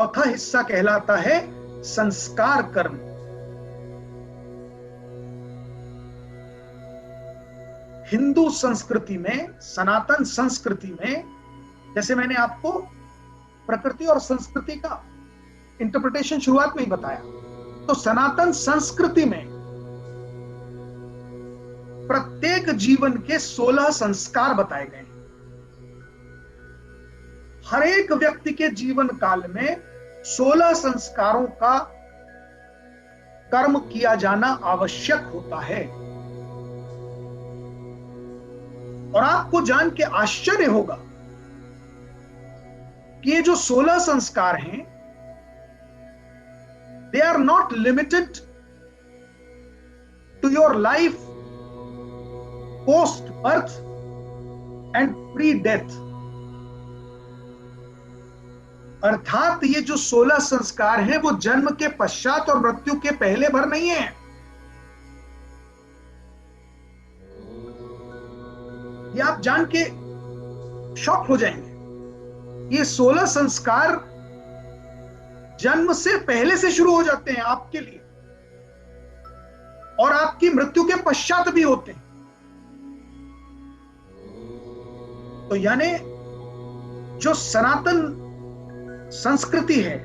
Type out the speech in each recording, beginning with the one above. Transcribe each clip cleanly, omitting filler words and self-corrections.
चौथा हिस्सा कहलाता है संस्कार कर्म। हिंदू संस्कृति में, सनातन संस्कृति में, जैसे मैंने आपको प्रकृति और संस्कृति का इंटरप्रिटेशन शुरुआत में ही बताया, तो सनातन संस्कृति में प्रत्येक जीवन के 16 संस्कार बताए गए। हर एक व्यक्ति के जीवन काल में 16 संस्कारों का कर्म किया जाना आवश्यक होता है। और आपको जान के आश्चर्य होगा कि ये जो 16 संस्कार हैं, they are not limited to your life post birth and pre death. अर्थात ये जो 16 संस्कार हैं वो जन्म के पश्चात और मृत्यु के पहले भर नहीं है। ये आप जान के शॉक हो जाएंगे। ये 16 संस्कार जन्म से पहले से शुरू हो जाते हैं आपके लिए, और आपकी मृत्यु के पश्चात भी होते हैं। तो यानी जो सनातन संस्कृति है,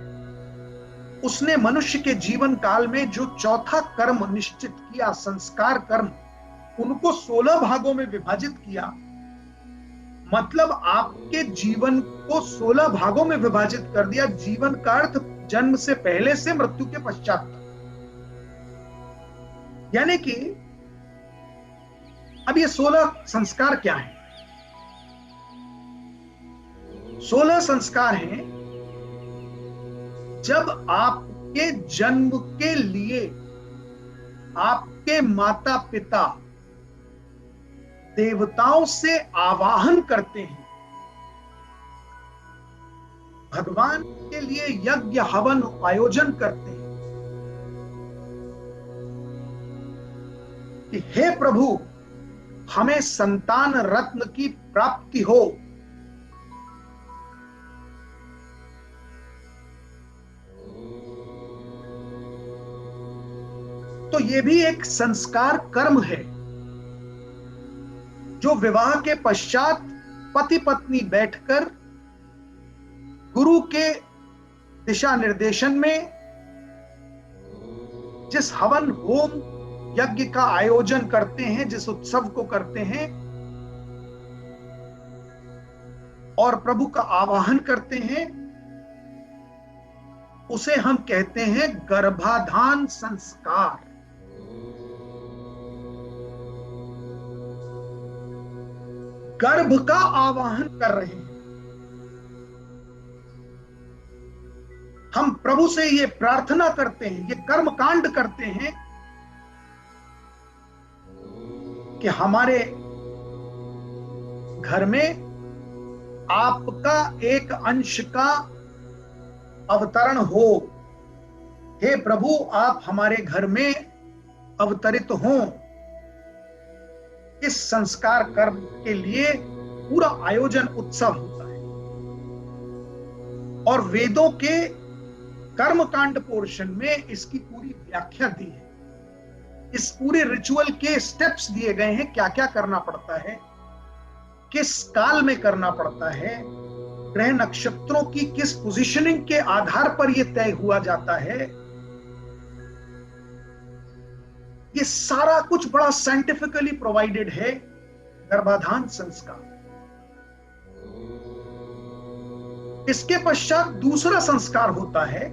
उसने मनुष्य के जीवन काल में जो चौथा कर्म निश्चित किया, संस्कार कर्म, उनको 16 भागों में विभाजित किया। मतलब आपके जीवन को 16 भागों में विभाजित कर दिया। जीवन का अर्थ जन्म से पहले से मृत्यु के पश्चात तक। यानी कि अब ये 16 संस्कार क्या हैं? 16 संस्कार हैं, जब आपके जन्म के लिए आपके माता पिता देवताओं से आवाहन करते हैं, भगवान के लिए यज्ञ हवन आयोजन करते हैं कि हे प्रभु, हमें संतान रत्न की प्राप्ति हो। तो यह भी एक संस्कार कर्म है जो विवाह के पश्चात पति पत्नी बैठकर गुरु के दिशा निर्देशन में जिस हवन होम यज्ञ का आयोजन करते हैं, जिस उत्सव को करते हैं और प्रभु का आवाहन करते हैं, उसे हम कहते हैं गर्भाधान संस्कार। गर्भ का आवाहन कर रहे हैं। हम प्रभु से ये प्रार्थना करते हैं, ये कर्म कांड करते हैं कि हमारे घर में आपका एक अंश का अवतरण हो। हे प्रभु, आप हमारे घर में अवतरित हों। इस संस्कार कर्म के लिए पूरा आयोजन उत्सव होता है। और वेदों के कर्मकांड पोर्शन में इसकी पूरी व्याख्या दी है। इस पूरे रिचुअल के स्टेप्स दिए गए हैं, क्या क्या करना पड़ता है, किस काल में करना पड़ता है, ग्रह नक्षत्रों की किस पोजीशनिंग के आधार पर यह तय हुआ जाता है। ये सारा कुछ बड़ा साइंटिफिकली प्रोवाइडेड है। गर्भाधान संस्कार। इसके पश्चात दूसरा संस्कार होता है,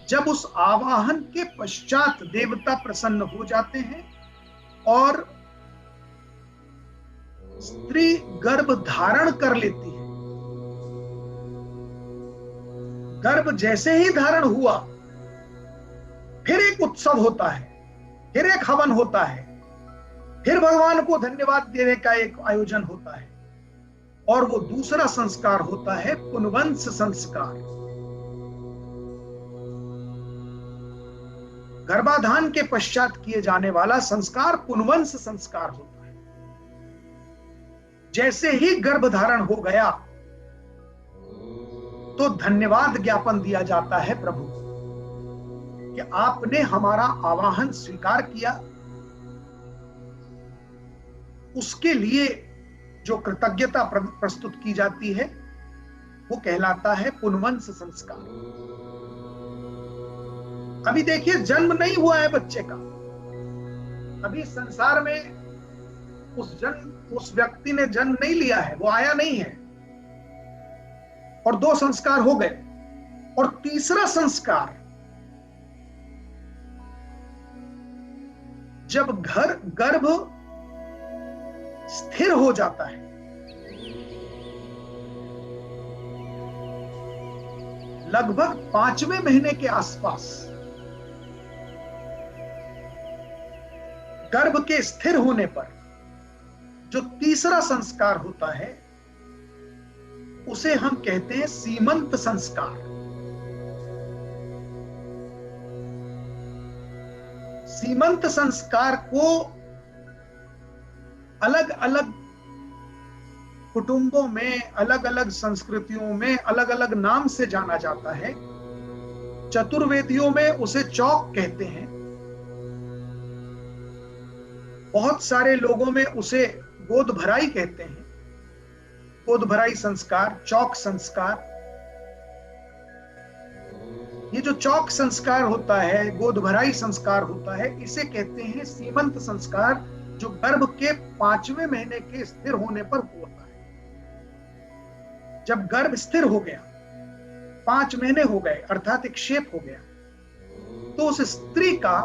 जब उस आवाहन के पश्चात देवता प्रसन्न हो जाते हैं और स्त्री गर्भ धारण कर लेती है। गर्भ जैसे ही धारण हुआ, फिर एक उत्सव होता है, फिर एक हवन होता है, फिर भगवान को धन्यवाद देने का एक आयोजन होता है, और वो दूसरा संस्कार होता है पुनवंश संस्कार। गर्भाधान के पश्चात किए जाने वाला संस्कार पुनवंश संस्कार होता है। जैसे ही गर्भधारण हो गया तो धन्यवाद ज्ञापन दिया जाता है प्रभु कि आपने हमारा आवाहन स्वीकार किया। उसके लिए जो कृतज्ञता प्रस्तुत की जाती है वो कहलाता है पुनवंश संस्कार। अभी देखिए, जन्म नहीं हुआ है बच्चे का, अभी संसार में उस व्यक्ति ने जन्म नहीं लिया है, वो आया नहीं है, और 2 संस्कार हो गए। और तीसरा संस्कार, जब गर्भ स्थिर हो जाता है, लगभग 5वें महीने के आसपास गर्भ के स्थिर होने पर जो तीसरा संस्कार होता है उसे हम कहते हैं सीमंत संस्कार। सीमंत संस्कार को अलग अलग कुटुंबों में, अलग अलग संस्कृतियों में अलग अलग नाम से जाना जाता है। चतुर्वेदियों में उसे चौक कहते हैं, बहुत सारे लोगों में उसे गोद भराई कहते हैं। गोद भराई संस्कार, चौक संस्कार। ये जो चौक संस्कार होता है, गोद भराई संस्कार होता है, इसे कहते हैं सीमंत संस्कार, जो गर्भ के 5वें महीने के स्थिर होने पर होता है। जब गर्भ स्थिर हो गया, 5 महीने हो गए, अर्थात एक शेप हो गया, तो उस स्त्री का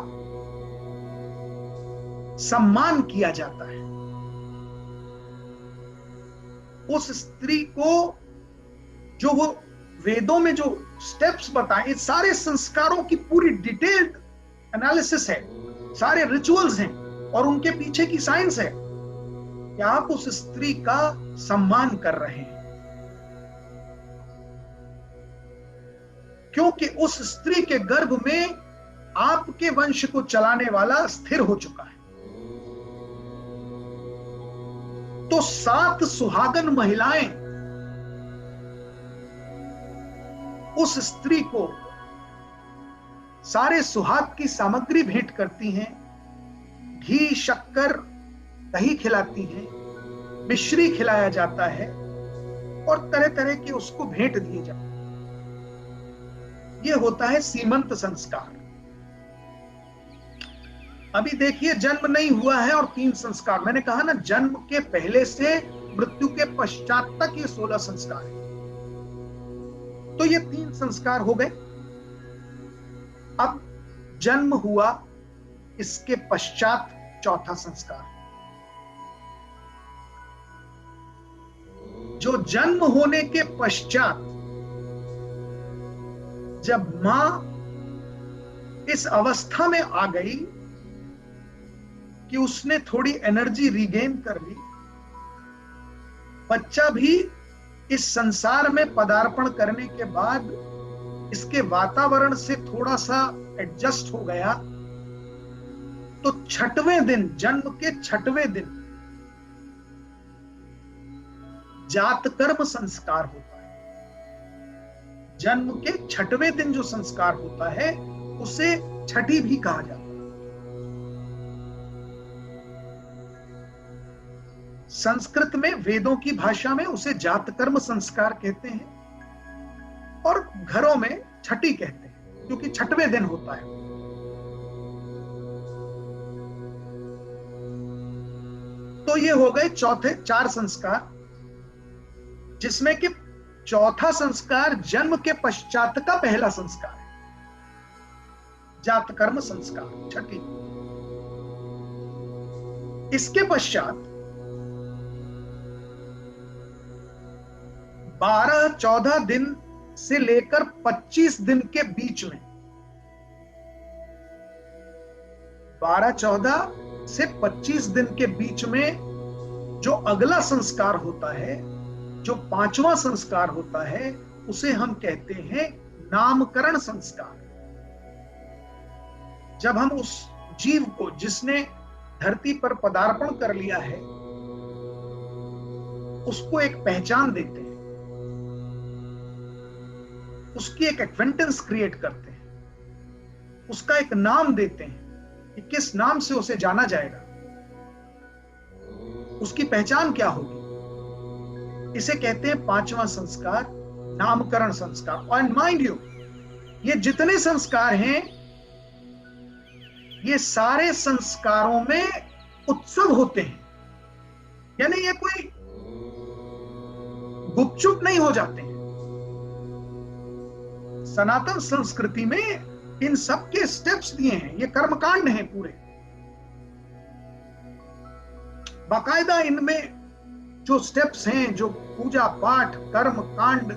सम्मान किया जाता है। उस स्त्री को जो वो वेदों में जो स्टेप्स बताए, सारे संस्कारों की पूरी डिटेल्ड एनालिसिस है, सारे रिचुअल्स हैं और उनके पीछे की साइंस है कि आप उस स्त्री का सम्मान कर रहे हैं, क्योंकि उस स्त्री के गर्भ में आपके वंश को चलाने वाला स्थिर हो चुका है। तो 7 सुहागन महिलाएं उस स्त्री को सारे सुहाग की सामग्री भेंट करती हैं, घी, शक्कर, दही खिलाती हैं, मिश्री खिलाया जाता है और तरह तरह के उसको भेंट दिए जाते हैं। यह होता है सीमंत संस्कार। अभी देखिए, जन्म नहीं हुआ है और 3 संस्कार। मैंने कहा ना, जन्म के पहले से मृत्यु के पश्चात तक ये 16 संस्कार है। तो ये 3 संस्कार हो गए। अब जन्म हुआ, इसके पश्चात चौथा संस्कार, जो जन्म होने के पश्चात जब मां इस अवस्था में आ गई कि उसने थोड़ी एनर्जी रिगेन कर ली, बच्चा भी इस संसार में पदार्पण करने के बाद इसके वातावरण से थोड़ा सा एडजस्ट हो गया, तो 6वें दिन, जन्म के 6वें दिन जातकर्म संस्कार होता है। जन्म के 6वें दिन जो संस्कार होता है उसे छठी भी कहा जाता है। संस्कृत में, वेदों की भाषा में उसे जातकर्म संस्कार कहते हैं और घरों में छठी कहते हैं, क्योंकि 6वें दिन होता है। तो ये हो गए चौथे 4 संस्कार, जिसमें कि चौथा संस्कार जन्म के पश्चात का पहला संस्कार है, जातकर्म संस्कार, छठी। इसके पश्चात 12-14 दिन से लेकर 25 दिन के बीच में, 12-14 से 25 दिन के बीच में जो अगला संस्कार होता है, जो 5वां संस्कार होता है, उसे हम कहते हैं नामकरण संस्कार। जब हम उस जीव को, जिसने धरती पर पदार्पण कर लिया है, उसको एक पहचान देते हैं, उसकी एक एक्वेंटेंस क्रिएट करते हैं, उसका एक नाम देते हैं कि किस नाम से उसे जाना जाएगा, उसकी पहचान क्या होगी। इसे कहते हैं पांचवा संस्कार, नामकरण संस्कार। और माइंड यू, ये जितने संस्कार हैं, ये सारे संस्कारों में उत्सव होते हैं, यानी ये कोई गुपचुप नहीं हो जाते हैं। सनातन संस्कृति में इन सब के स्टेप्स दिए हैं, ये कर्मकांड हैं पूरे, बाकायदा इनमें जो स्टेप्स हैं, जो पूजा पाठ कर्म कांड,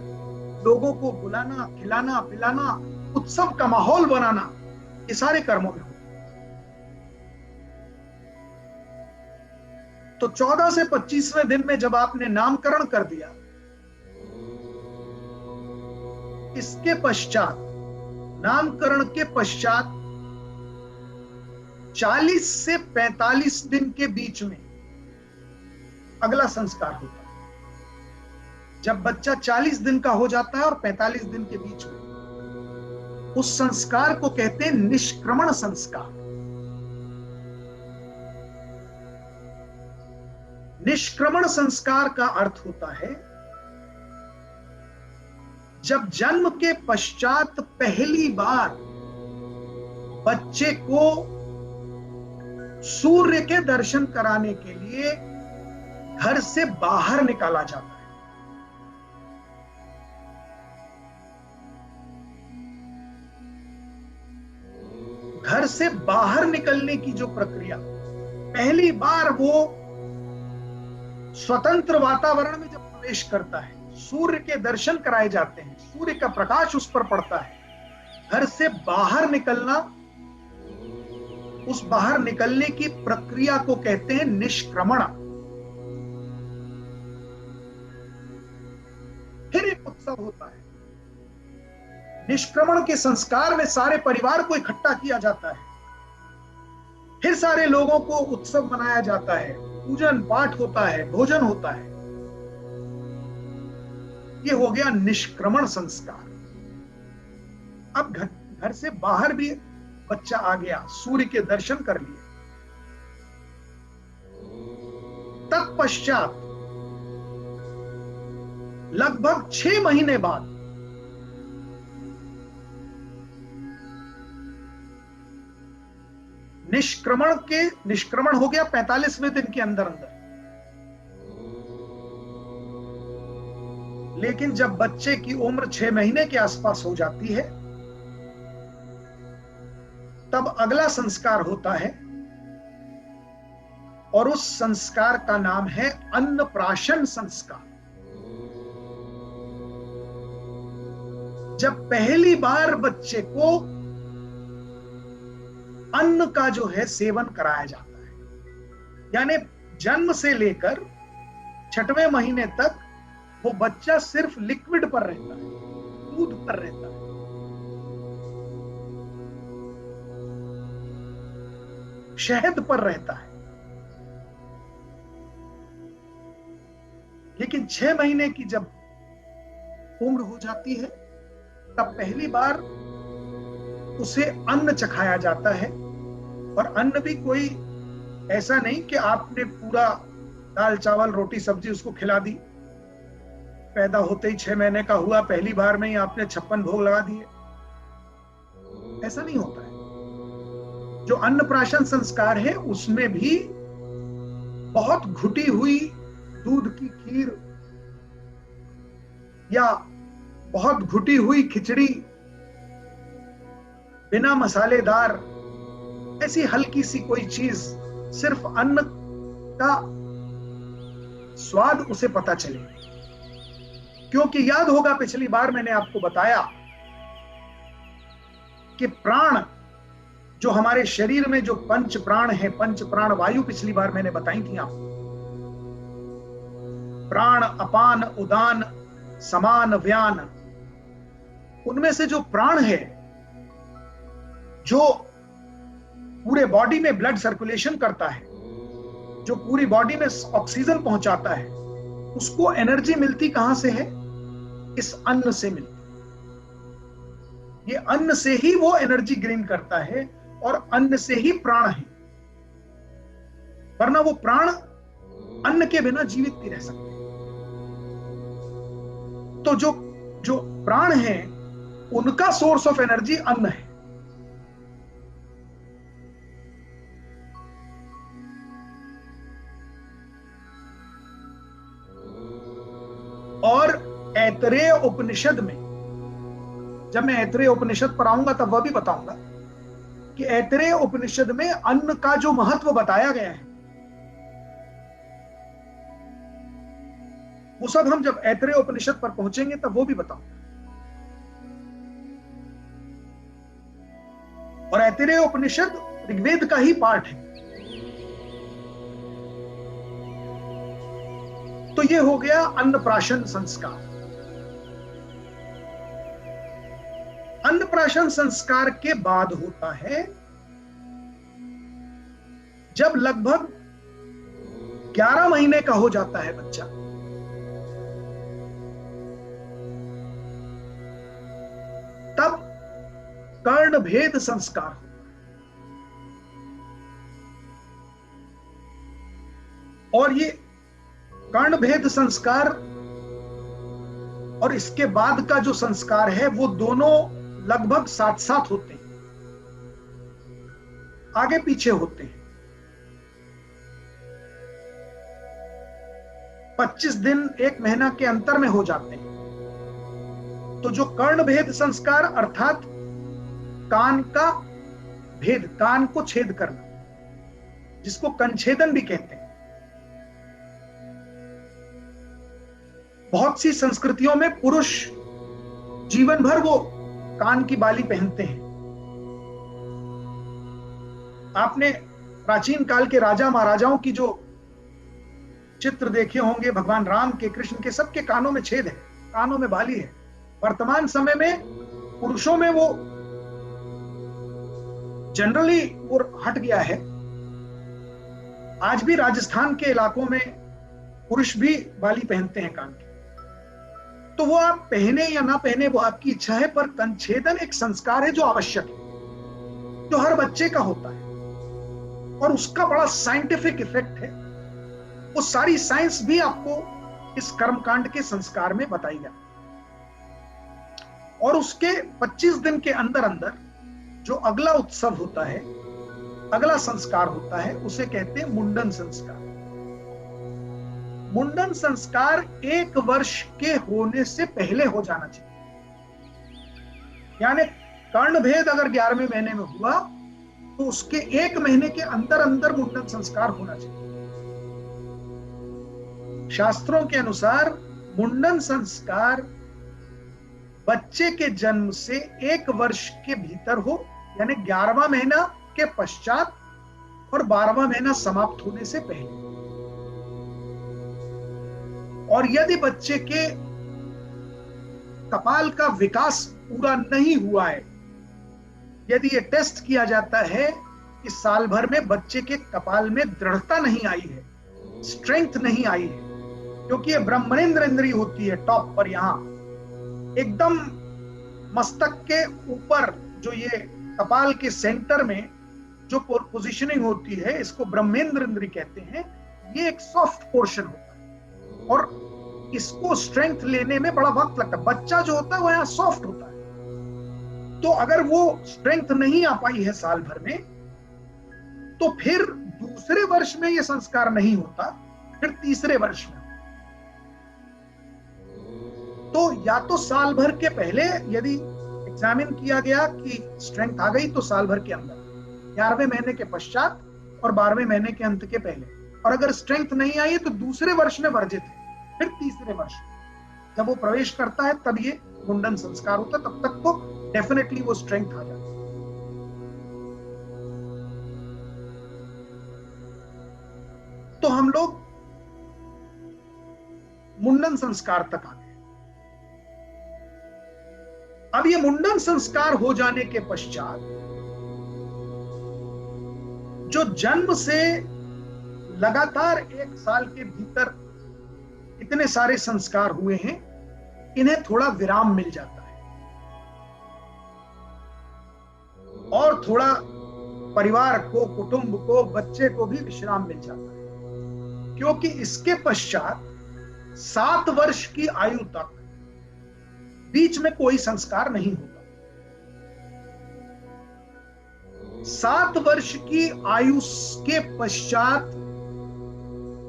लोगों को बुलाना, खिलाना पिलाना, उत्सव का माहौल बनाना, ये सारे कर्मों में। तो 14 से 25वें दिन में जब आपने नामकरण कर दिया, इसके पश्चात, नामकरण के पश्चात 40 से 45 दिन के बीच में अगला संस्कार होता है। जब बच्चा 40 दिन का हो जाता है और 45 दिन के बीच में, उस संस्कार को कहते हैं निष्क्रमण संस्कार। निष्क्रमण संस्कार का अर्थ होता है जब जन्म के पश्चात पहली बार बच्चे को सूर्य के दर्शन कराने के लिए घर से बाहर निकाला जाता है। घर से बाहर निकलने की जो प्रक्रिया, पहली बार वो स्वतंत्र वातावरण में जब प्रवेश करता है, सूर्य के दर्शन कराए जाते हैं, सूर्य का प्रकाश उस पर पड़ता है, घर से बाहर निकलना, उस बाहर निकलने की प्रक्रिया को कहते हैं निष्क्रमण। फिर एक उत्सव होता है। निष्क्रमण के संस्कार में सारे परिवार को इकट्ठा किया जाता है, फिर सारे लोगों को उत्सव मनाया जाता है, पूजन पाठ होता है, भोजन होता है। ये हो गया निष्क्रमण संस्कार। अब घर से बाहर भी बच्चा आ गया, सूर्य के दर्शन कर लिए। तत्पश्चात लगभग 6 महीने बाद निष्क्रमण हो गया 45वें दिन के अंदर अंदर। लेकिन जब बच्चे की उम्र 6 महीने के आसपास हो जाती है, तब अगला संस्कार होता है, और उस संस्कार का नाम है अन्नप्राशन संस्कार। जब पहली बार बच्चे को अन्न का जो है सेवन कराया जाता है, यानी जन्म से लेकर 6वें महीने तक वो बच्चा सिर्फ लिक्विड पर रहता है, दूध पर रहता है। शहद पर रहता है। लेकिन 6 महीने की जब उम्र हो जाती है, तब पहली बार उसे अन्न चखाया जाता है। और अन्न भी कोई ऐसा नहीं कि आपने पूरा दाल चावल रोटी सब्जी उसको खिला दी, पैदा होते ही 6 महीने का हुआ, पहली बार में ही आपने 56 भोग लगा दिए, ऐसा नहीं होता है। जो अन्नप्राशन संस्कार है, उसमें भी बहुत घुटी हुई दूध की खीर या बहुत घुटी हुई खिचड़ी, बिना मसालेदार, ऐसी हल्की सी कोई चीज, सिर्फ अन्न का स्वाद उसे पता चले। क्योंकि याद होगा पिछली बार मैंने आपको बताया कि प्राण जो हमारे शरीर में जो पंच प्राण है, पंच प्राण वायु पिछली बार मैंने बताई थी आपको। प्राण, अपान, उदान, समान, व्यान, उनमें से जो प्राण है, जो पूरे बॉडी में ब्लड सर्कुलेशन करता है, जो पूरी बॉडी में ऑक्सीजन पहुंचाता है, उसको एनर्जी मिलती कहां से है? इस अन्न से मिलती। ये अन्न से ही वो एनर्जी गेन करता है और अन्न से ही प्राण है, वरना वो प्राण अन्न के बिना जीवित नहीं रह सकते। तो जो जो प्राण है उनका सोर्स ऑफ एनर्जी अन्न है। और ऐतरेय उपनिषद में, जब मैं ऐतरेय उपनिषद पर आऊंगा तब वह भी बताऊंगा कि ऐतरेय उपनिषद में अन्न का जो महत्व बताया गया है, वो सब हम जब ऐतरेय उपनिषद पर पहुंचेंगे तब वो भी बताऊंगा। और ऐतरेय उपनिषद ऋग्वेद का ही पार्ट है। तो ये हो गया अन्नप्राशन संस्कार। अन्नप्राशन संस्कार के बाद होता है जब लगभग 11 महीने का हो जाता है बच्चा, तब कर्णभेद संस्कार होता है। और ये कर्णभेद संस्कार और इसके बाद का जो संस्कार है वो दोनों लगभग साथ साथ होते हैं, आगे पीछे होते हैं। 25 दिन 1 महीना के अंतर में हो जाते हैं। तो जो कर्णभेद संस्कार अर्थात कान का भेद, कान को छेद करना, जिसको कंछेदन भी कहते हैं। बहुत सी संस्कृतियों में पुरुष जीवन भर वो कान की बाली पहनते हैं। आपने प्राचीन काल के राजा महाराजाओं की जो चित्र देखे होंगे, भगवान राम के, कृष्ण के, सबके कानों में छेद है, कानों में बाली है। वर्तमान समय में पुरुषों में वो जनरली वो हट गया है। आज भी राजस्थान के इलाकों में पुरुष भी बाली पहनते हैं कान की। तो वो आप पहने या ना पहने वो आपकी इच्छा है, पर कंछेदन एक संस्कार है जो आवश्यक है, जो हर बच्चे का होता है। और उसका बड़ा साइंटिफिक इफेक्ट है। वो सारी साइंस भी आपको इस कर्मकांड के संस्कार में बताई जाती है। और उसके 25 दिन के अंदर अंदर जो अगला उत्सव होता है, अगला संस्कार होता है, उसे कहते हैं मुंडन संस्कार। मुंडन संस्कार 1 वर्ष के होने से पहले हो जाना चाहिए। यानी कर्णभेद अगर 11वें महीने में हुआ तो उसके 1 महीने के अंदर अंदर मुंडन संस्कार होना चाहिए। शास्त्रों के अनुसार मुंडन संस्कार बच्चे के जन्म से 1 वर्ष के भीतर हो, यानी 11वां महीना के पश्चात और 12वां महीना समाप्त होने से पहले। और यदि बच्चे के कपाल का विकास पूरा नहीं हुआ है, यदि ये टेस्ट किया जाता है कि साल भर में बच्चे के कपाल में दृढ़ता नहीं आई है, स्ट्रेंथ नहीं आई है, क्योंकि ये ब्रह्मनेंद्र इंद्री होती है टॉप पर, यहां एकदम मस्तक के ऊपर, जो ये कपाल के सेंटर में जो पोजीशनिंग होती है, इसको ब्रह्मेंद्र इंद्री कहते हैं। ये एक सॉफ्ट पोर्शन होता है और इसको स्ट्रेंथ लेने में बड़ा वक्त लगता है। बच्चा जो होता है वो यहाँ सॉफ्ट होता है। तो अगर वो स्ट्रेंथ नहीं आ पाई है साल भर में, तो फिर दूसरे वर्ष में ये संस्कार नहीं होता, फिर तीसरे वर्ष में। तो या तो साल भर के पहले यदि एग्जामिन किया गया कि स्ट्रेंथ आ गई तो साल भर के अंदर, 11वें महीने के पश्चात और 12वें महीने के अंत के पहले। और अगर स्ट्रेंथ नहीं आई तो दूसरे वर्ष में वर्जित है, फिर तीसरे वर्ष जब वो प्रवेश करता है तब ये मुंडन संस्कार होता है। तब तक तो डेफिनेटली वो स्ट्रेंथ आ जाती है। तो हम लोग मुंडन संस्कार तक आ गए। अब ये मुंडन संस्कार हो जाने के पश्चात जो जन्म से लगातार 1 साल के भीतर इतने सारे संस्कार हुए हैं, इन्हें थोड़ा विराम मिल जाता है और थोड़ा परिवार को, कुटुंब को, बच्चे को भी विश्राम मिल जाता है, क्योंकि इसके पश्चात 7 वर्ष की आयु तक बीच में कोई संस्कार नहीं होगा। 7 वर्ष की आयु के पश्चात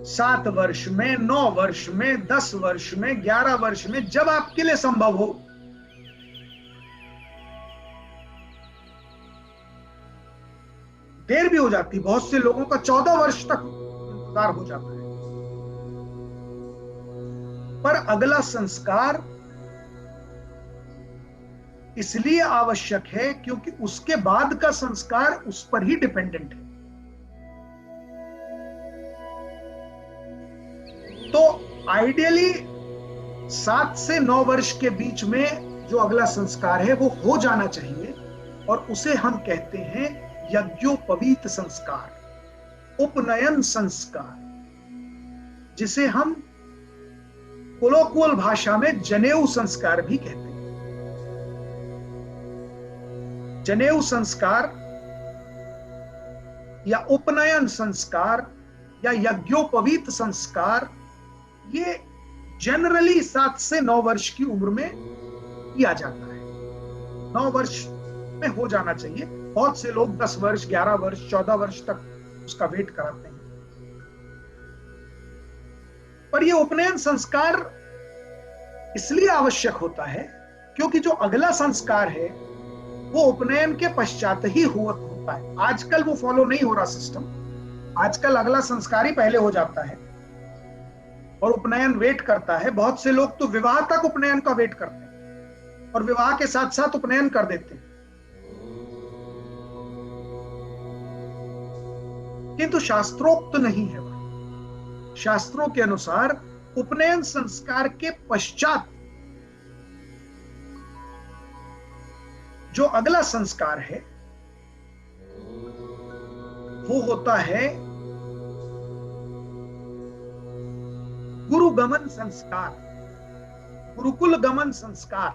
7 वर्ष में, 9 वर्ष में, 10 वर्ष में, 11 वर्ष में, जब आपके लिए संभव हो, देर भी हो जाती, बहुत से लोगों का 14 वर्ष तक इंतजार हो जाता है। पर अगला संस्कार इसलिए आवश्यक है क्योंकि उसके बाद का संस्कार उस पर ही डिपेंडेंट है। तो आइडियली 7 से 9 वर्ष के बीच में जो अगला संस्कार है वो हो जाना चाहिए, और उसे हम कहते हैं यज्ञोपवीत संस्कार, उपनयन संस्कार, जिसे हम कोलोक्वल भाषा में जनेऊ संस्कार भी कहते हैं। जनेऊ संस्कार या उपनयन संस्कार या यज्ञोपवीत संस्कार, ये जनरली 7 से 9 वर्ष की उम्र में किया जाता है। 9 वर्ष में हो जाना चाहिए। बहुत से लोग 10 वर्ष, 11 वर्ष, 14 वर्ष तक उसका वेट कराते हैं। पर यह उपनयन संस्कार इसलिए आवश्यक होता है क्योंकि जो अगला संस्कार है वो उपनयन के पश्चात ही होता है। आजकल वो फॉलो नहीं हो रहा सिस्टम। आजकल अगला संस्कार ही पहले हो जाता है और उपनयन वेट करता है। बहुत से लोग तो विवाह तक उपनयन का वेट करते हैं और विवाह के साथ साथ उपनयन कर देते हैं। किंतु शास्त्रोक्त नहीं है। शास्त्रों के अनुसार उपनयन संस्कार के पश्चात जो अगला संस्कार है वो होता है गुरुगमन संस्कार, गुरुकुल गमन संस्कार,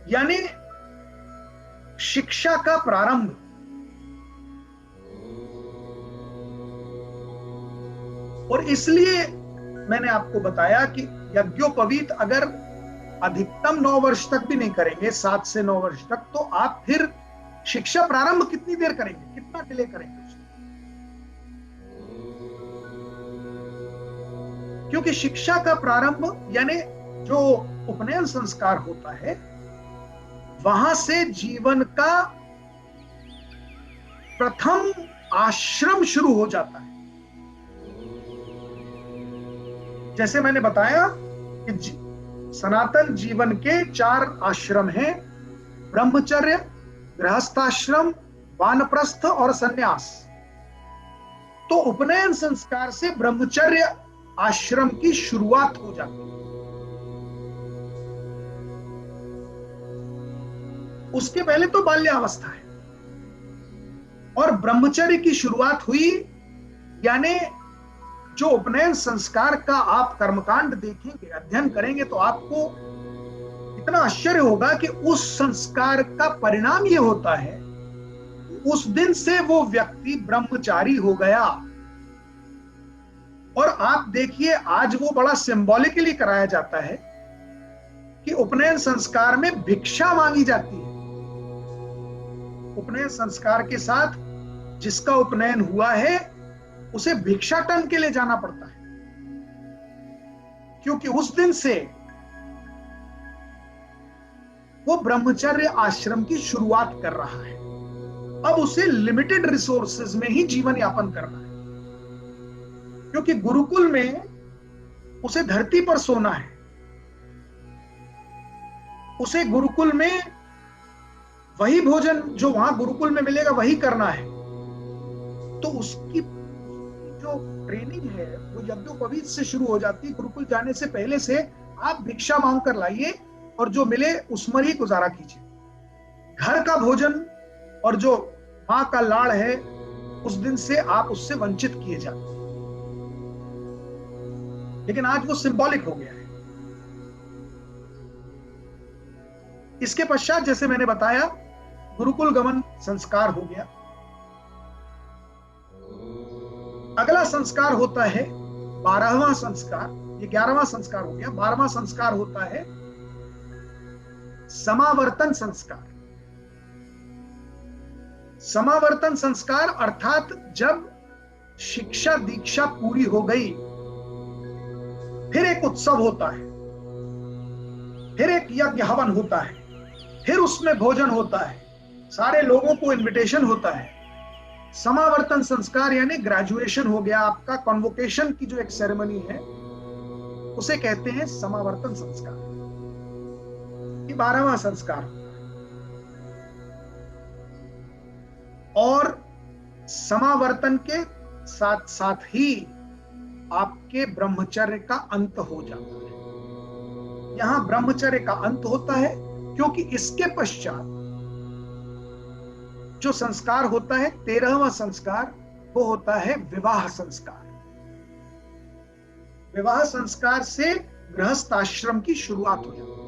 यानी शिक्षा का प्रारंभ। और इसलिए मैंने आपको बताया कि यज्ञोपवीत अगर अधिकतम 9 वर्ष तक भी नहीं करेंगे, 7 से 9 वर्ष तक, तो आप फिर शिक्षा प्रारंभ कितनी देर करेंगे, कितना डिले करेंगे? क्योंकि शिक्षा का प्रारंभ यानी जो उपनयन संस्कार होता है, वहां से जीवन का प्रथम आश्रम शुरू हो जाता है। जैसे मैंने बताया कि सनातन जीवन के 4 आश्रम हैं, ब्रह्मचर्य, गृहस्थाश्रम, वानप्रस्थ और सन्यास। तो उपनयन संस्कार से ब्रह्मचर्य आश्रम की शुरुआत हो जाती है। उसके पहले तो बाल्यावस्था है और ब्रह्मचर्य की शुरुआत हुई, यानी जो उपनयन संस्कार का आप कर्मकांड देखेंगे, अध्ययन करेंगे, तो आपको इतना आश्चर्य होगा कि उस संस्कार का परिणाम यह होता है उस दिन से वो व्यक्ति ब्रह्मचारी हो गया। और आप देखिए, आज वो बड़ा सिंबॉलिकली कराया जाता है कि उपनयन संस्कार में भिक्षा मांगी जाती है। उपनयन संस्कार के साथ जिसका उपनयन हुआ है उसे भिक्षाटन के लिए जाना पड़ता है, क्योंकि उस दिन से वो ब्रह्मचर्य आश्रम की शुरुआत कर रहा है। अब उसे लिमिटेड रिसोर्सेज में ही जीवन यापन करना है, क्योंकि गुरुकुल में उसे धरती पर सोना है, उसे गुरुकुल में वही भोजन जो वहां गुरुकुल में मिलेगा वही करना है। तो उसकी जो ट्रेनिंग है वो यज्ञोपवीत से शुरू हो जाती है। गुरुकुल जाने से पहले से आप भिक्षा मांग कर लाइए और जो मिले उसमें ही गुजारा कीजिए। घर का भोजन और जो मां का लाड़ है उस दिन से आप उससे वंचित किए जाते हैं। लेकिन आज वो सिंबॉलिक हो गया है। इसके पश्चात जैसे मैंने बताया गुरुकुल गमन संस्कार हो गया। अगला संस्कार होता है 12वां संस्कार, ये 11वां संस्कार हो गया। 12वां संस्कार होता है समावर्तन संस्कार। समावर्तन संस्कार अर्थात जब शिक्षा दीक्षा पूरी हो गई, फिर एक उत्सव होता है, फिर एक यज्ञ हवन होता है, फिर उसमें भोजन होता है, सारे लोगों को इनविटेशन होता है। समावर्तन संस्कार यानी ग्रेजुएशन हो गया आपका, कॉन्वोकेशन की जो एक सेरेमनी है उसे कहते हैं समावर्तन संस्कार। ये 12वां संस्कार। और समावर्तन के साथ साथ ही आपके ब्रह्मचर्य का अंत हो जाता है। यहां ब्रह्मचर्य का अंत होता है क्योंकि इसके पश्चात जो संस्कार होता है 13वां संस्कार, वो होता है विवाह संस्कार। विवाह संस्कार से गृहस्थ आश्रम की शुरुआत हो जाती है।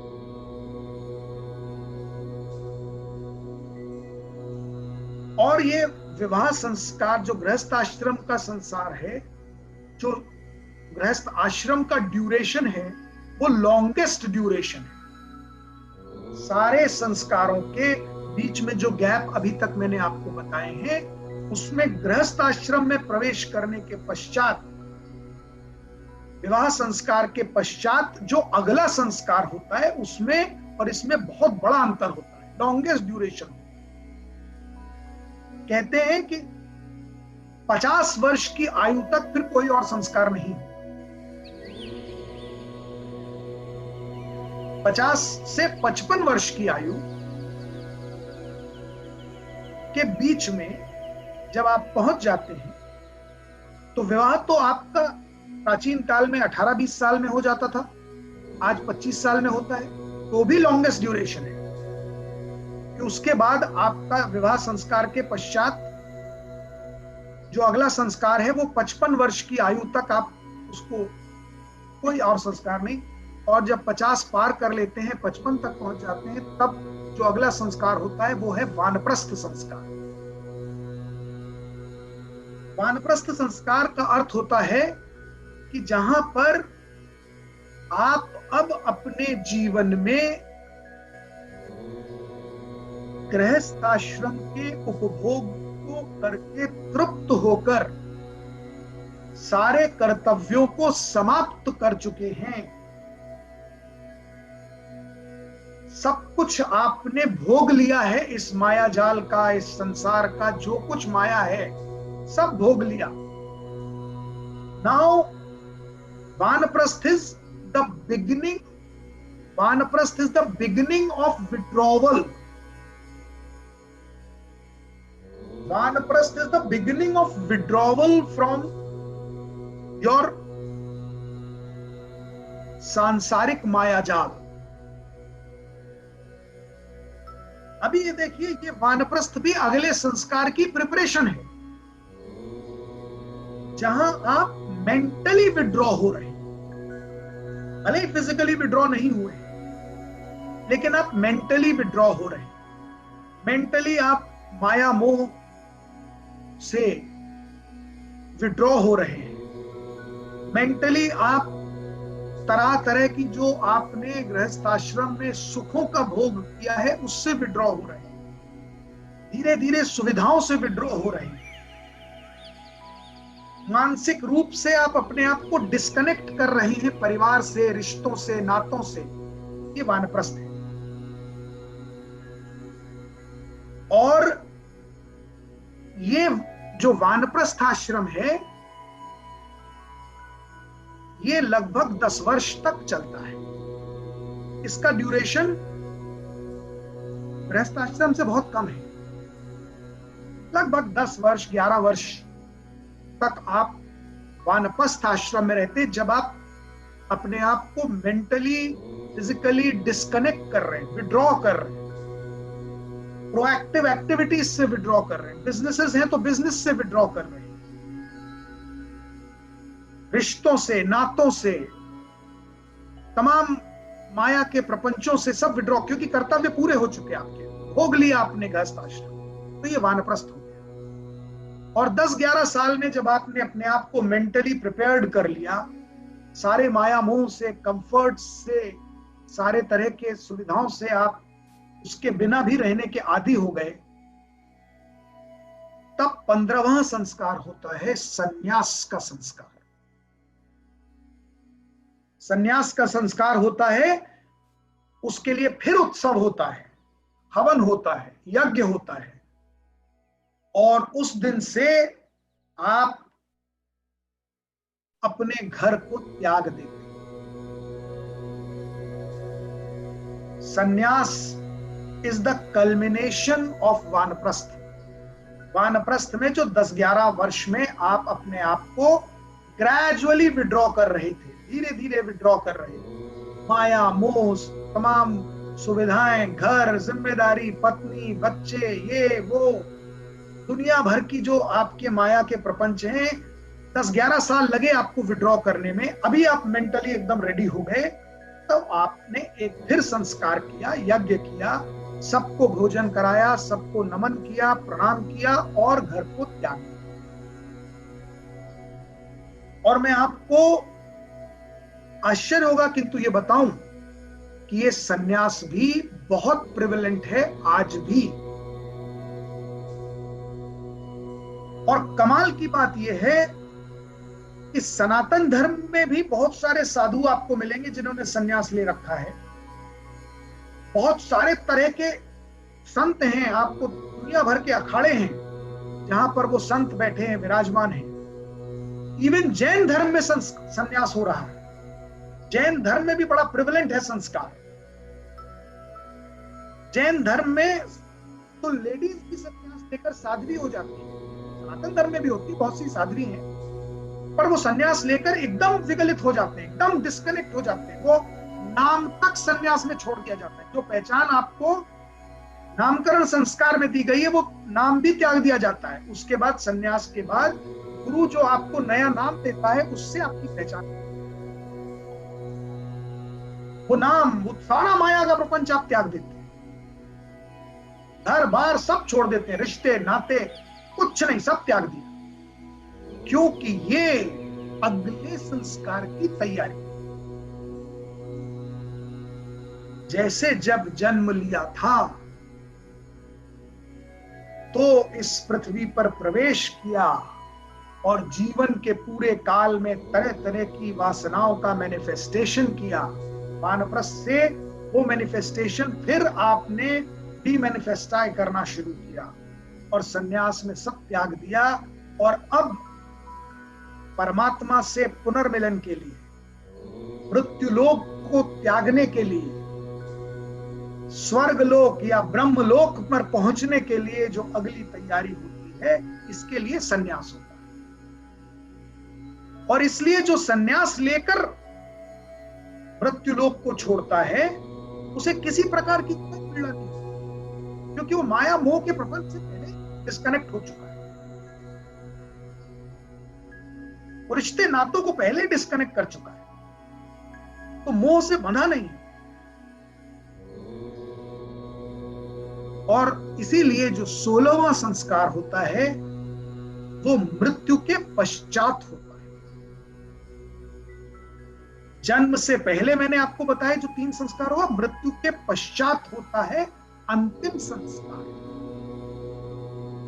और ये विवाह संस्कार जो गृहस्थ आश्रम का संसार है, जो गृहस्थ आश्रम का ड्यूरेशन है, वो लॉन्गेस्ट ड्यूरेशन है। सारे संस्कारों के बीच में जो गैप अभी तक मैंने आपको बताए हैं, उसमें गृहस्थ आश्रम में प्रवेश करने के पश्चात, विवाह संस्कार के पश्चात जो अगला संस्कार होता है, उसमें और इसमें बहुत बड़ा अंतर होता है, लॉन्गेस्ट ड्यूरेशन। कहते हैं कि 50 वर्ष की आयु तक फिर कोई और संस्कार नहीं। 50 से 55 वर्ष की आयु के बीच में जब आप पहुंच जाते हैं, तो विवाह तो आपका प्राचीन काल में 18-20 साल में हो जाता था, आज 25 साल में होता है, तो भी लॉन्गेस्ट ड्यूरेशन है। कि उसके बाद आपका विवाह संस्कार के पश्चात जो अगला संस्कार है वो 55 वर्ष की आयु तक आप उसको कोई और संस्कार नहीं, और जब 50 पार कर लेते हैं, 55 तक पहुंच जाते हैं, तब जो अगला संस्कार होता है वो है वानप्रस्थ संस्कार। वानप्रस्थ संस्कार का अर्थ होता है कि जहां पर आप अब अपने जीवन में गृहस्थ आश्रम के उपभोग को करके तृप्त होकर सारे कर्तव्यों को समाप्त कर चुके हैं। सब कुछ आपने भोग लिया है, इस माया जाल का, इस संसार का जो कुछ माया है सब भोग लिया। नाउ वानप्रस्थ इज द बिगिनिंग, वानप्रस्थ is the beginning of withdrawal. वानप्रस्थ is the beginning of withdrawal from your सांसारिक मायाजाल। अभी ये देखिए, ये वानप्रस्थ भी अगले संस्कार की प्रिपरेशन है, जहां आप मेंटली विड्रॉ हो रहे हैं। भले ही फिजिकली विड्रॉ नहीं हुए, लेकिन आप मेंटली विड्रॉ हो रहे हैं। मेंटली आप माया मोह से विड्रॉ हो रहे हैं। मेंटली आप तरह तरह की जो आपने गृहस्थ आश्रम में सुखों का भोग किया है उससे विड्रॉ हो रहे हैं। धीरे धीरे सुविधाओं से विड्रॉ हो रहे हैं। मानसिक रूप से आप अपने आप को डिस्कनेक्ट कर रहे हैं परिवार से, रिश्तों से, नातों से। ये वानप्रस्थ है। और ये जो वानप्रस्थ आश्रम है, ये लगभग 10 वर्ष तक चलता है। इसका ड्यूरेशन गृहस्थ आश्रम से बहुत कम है। लगभग 10 वर्ष 11 वर्ष तक आप वानप्रस्थ आश्रम में रहते, जब आप अपने आप को मेंटली फिजिकली डिस्कनेक्ट कर रहे हैं, विड्रॉ कर रहे हैं, प्रोएक्टिव एक्टिविटीज से विड्रॉ कर रहे हैं। बिजनेसेस हैं तो बिजनेस से विड्रॉ कर रहे हैं। रिश्तों से, नातों से, तमाम माया के प्रपंचों से सब विड्रॉ, क्योंकि कर्तव्य पूरे हो चुके आपके, भोग लिया आपने गृहस्थ आश्रम, तो ये वानप्रस्थ हो गया। और 10-11 साल में जब आपने अपने आप को मेंटली प्रिपेयर्ड कर लिया, सारे माया मोह से, कंफर्ट से, सारे तरह के सुविधाओं से आप उसके बिना भी रहने के आदी हो गए, तब 15वां संस्कार होता है संन्यास का संस्कार। संन्यास का संस्कार होता है, उसके लिए फिर उत्सव होता है, हवन होता है, यज्ञ होता है, और उस दिन से आप अपने घर को त्याग देते हैं। संन्यास इज द कल्मिनेशन ऑफ वानप्रस्थ। वानप्रस्थ में जो 10-11 वर्ष में आप अपने आप को ग्रेजुअली विड्रॉ कर रहे थे, धीरे धीरे विड्रॉ कर रहे थे, माया मोह, तमाम सुविधाएं, घर, जिम्मेदारी, पत्नी, बच्चे, ये वो, दुनिया भर की जो आपके माया के प्रपंच हैं, 10-11 साल लगे आपको विड्रॉ करने में। अभी आप मेंटली एकदम रेडी हो गए, तो आपने एक फिर संस्कार किया, यज्ञ किया, सबको भोजन कराया, सबको नमन किया, प्रणाम किया और घर को त्याग दिया। और मैं आपको आश्चर्य होगा किंतु ये बताऊं कि ये सन्यास भी बहुत प्रिवेलेंट है आज भी। और कमाल की बात यह है कि सनातन धर्म में भी बहुत सारे साधु आपको मिलेंगे जिन्होंने सन्यास ले रखा है। बहुत सारे तरह के संत हैं, आपको दुनिया भर के अखाड़े हैं जहां पर वो संत बैठे हैं, विराजमान हैं। इवन जैन धर्म में सन्यास हो रहा है। जैन धर्म में भी बड़ा प्रिवेलेंट है संस्कार। जैन धर्म में तो लेडीज भी सन्यास लेकर साध्वी हो जाती है। सनातन धर्म में भी होती, बहुत सी साध्वी हैं, पर वो सन्यास लेकर एकदम विगलित हो जाते हैं, एकदम डिस्कनेक्ट हो जाते हैं। वो नाम तक सन्यास में छोड़ दिया जाता है। जो पहचान आपको नामकरण संस्कार में दी गई है, वो नाम भी त्याग दिया जाता है। उसके बाद सन्यास के बाद गुरु जो आपको नया नाम देता है, उससे आपकी पहचान, वो नाम, वो सारा माया का प्रपंच आप त्याग देते हैं, घर बार सब छोड़ देते हैं, रिश्ते नाते कुछ नहीं, सब त्याग दिया, क्योंकि ये अगले संस्कार की तैयारी। जैसे जब जन्म लिया था तो इस पृथ्वी पर प्रवेश किया और जीवन के पूरे काल में तरह तरह की वासनाओं का मैनिफेस्टेशन किया। वानप्रस्थ से वो मैनिफेस्टेशन फिर आपने डीमैनिफेस्टाई करना शुरू किया और सन्यास में सब त्याग दिया। और अब परमात्मा से पुनर्मिलन के लिए, मृत्युलोक को त्यागने के लिए, स्वर्गलोक या ब्रह्मलोक पर पहुंचने के लिए जो अगली तैयारी होती है, इसके लिए सन्यास होता है। और इसलिए जो सन्यास लेकर मृत्युलोक को छोड़ता है, उसे किसी प्रकार की कोई पीड़ा नहीं होती, क्योंकि वो माया मोह के प्रपंच से पहले डिस्कनेक्ट हो चुका है। वो रिश्ते नातों को पहले डिस्कनेक्ट कर चुका है, तो मोह से बंधा नहीं है। और इसीलिए जो 16वां संस्कार होता है वो मृत्यु के पश्चात होता है। जन्म से पहले मैंने आपको बताया जो 3 संस्कार हुआ, मृत्यु के पश्चात होता है अंतिम संस्कार,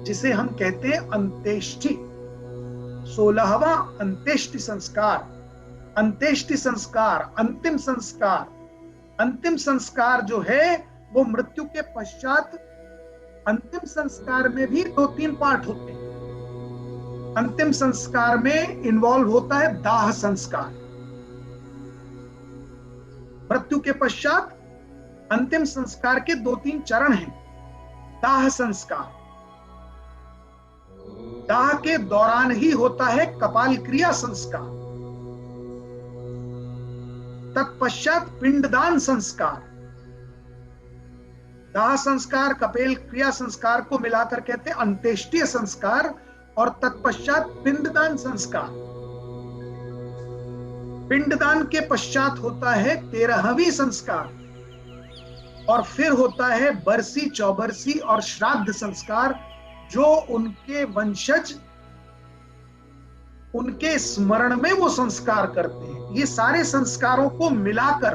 जिसे हम कहते हैं अंत्येष्टि। 16वां अंत्येष्टि संस्कार, अंत्येष्टि संस्कार, अंतिम संस्कार। अंतिम संस्कार जो है वो मृत्यु के पश्चात, अंतिम संस्कार में भी 2-3 पार्ट होते हैं। अंतिम संस्कार में इन्वॉल्व होता है दाह संस्कार। मृत्यु के पश्चात अंतिम संस्कार के 2-3 चरण हैं। दाह संस्कार, दाह के दौरान ही होता है कपाल क्रिया संस्कार। तत्पश्चात पिंडदान संस्कार। दाह संस्कार, कपेल क्रिया संस्कार को मिलाकर कहते हैं अंत्येष्टि संस्कार, और तत्पश्चात पिंडदान संस्कार। पिंडदान के पश्चात होता है 13वीं संस्कार, और फिर होता है बरसी, चौबरसी और श्राद्ध संस्कार, जो उनके वंशज उनके स्मरण में वो संस्कार करते हैं। ये सारे संस्कारों को मिलाकर,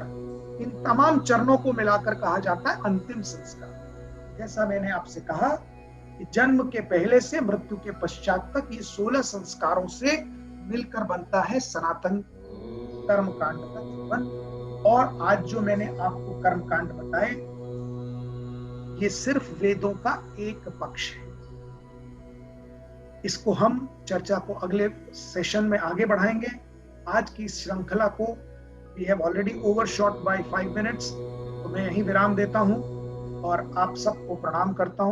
इन तमाम चरणों को मिलाकर कहा जाता है अंतिम संस्कार। जैसा मैंने आपसे कहा कि जन्म के पहले से मृत्यु के पश्चात तक ये 16 संस्कारों से मिलकर बनता है सनातन कर्मकांड का जीवन। और आज जो मैंने आपको कर्मकांड बताए, ये सिर्फ वेदों का एक पक्ष है। इसको हम चर्चा को अगले सेशन में आगे बढ़ाएंगे। आज की इस श्रृंखला को we have already overshot by 5 minutes, तो मैं यहीं विराम देता हूं और आप सबको प्रणाम करता हूं।